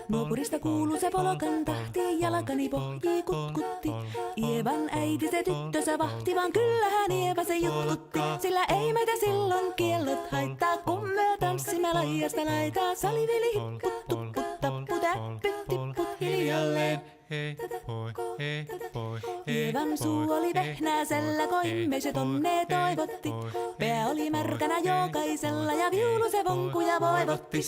Nuopurista kuuluu se polokan tahti, jalkani pohjii kutkutti. Ievan äiti se tyttönsä vahti, vaan kyllähän Ieva se jutkutti. Sillä ei meitä silloin kiellot haittaa, kun me tanssimme laijasta laitaa. Salivili hipput, tupput, tapput, äppyt, tipput hiljalleen. Ievan suu oli vehnäisellä, koimme se tonne toivotti. Pää oli märkänä jokaisella ja viulu se vonkuja voivotti.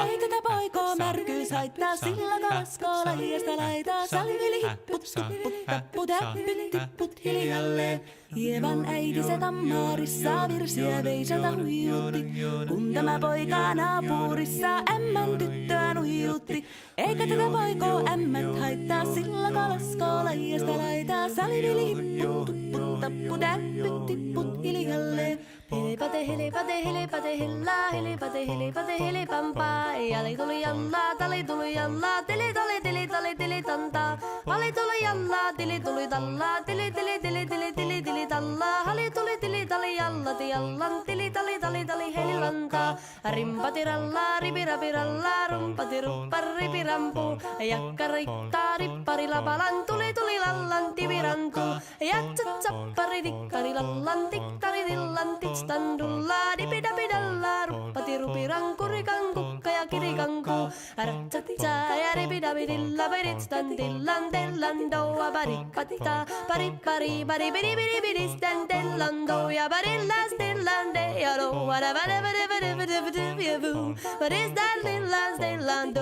Ei tätä poikoo märkyys haittaa, sillä kaskoo lajiasta laitaa. Salivili hipput, tupput, tapput, äppyt, tipput hiljalleen. Ievan äiti se kammarissa virsiä veisata huijutti. Kun tämä poika naapurissa ämmän tyttöä nuijutti. Eikä tätä poikoo ämmät haittaa, sillä kalaskoo lajiasta laitaa. Salivili hipput, tupput, tapput, äppyt, tipput hiljalleen. Helepate, helepate, helepate, hellaa, helepate, helepate, helepampaa. Jali tuli jallaa, tali tuli jallaa, tili tali, tili tali, tili tantaa. Vali tuli jallaa, tili tuli tallaa, tili tili tili tili tili tili tallaa. Hali tuli tili tali jallati jallan, tili tali tali tali helilantaa. Rimpati rallaa, ripirapi rallaa, rumpati ruppar ripirampu. Jakka riittaa, rippari lapalan, tuli tuli lallan, tivirantuu. Jatsat sappari tikkari lallan, tikkari tillan, standullaa, dipidapidallaa, ruppati rupiranku, rikankukka ja kirikanku. Ratsatsaa ja ripidapidilla, piristan tillan, tellan doua, paripattaa, paripari, paripidipidipidistan, tellan doua, parillas, tillan, dealo, whatever, what is that lillan, tellan,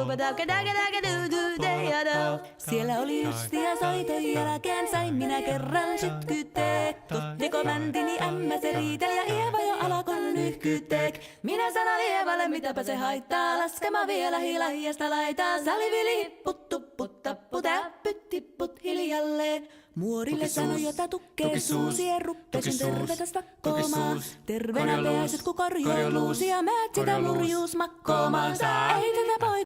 dealo. Siellä oli justia soiton jälkeen, sain minä kerran sytkyteek. Tuttiko mäntini ämmä se riiteli ja Ieva jo alakon nyhkyteek. Minä sanon Ievalle, mitäpä se haittaa, laskema vielä hilahiasta laitaa. Salivili hipput, tupput, tapput, äppyt, tipput hiljalleen. Muorille sanoi, jota tukkee suusien ruppesin tervetä stakkoomaan. Terveenä pääset, kun korjoon luusia, määt sitä murjuus makkoomaan. Ei tätä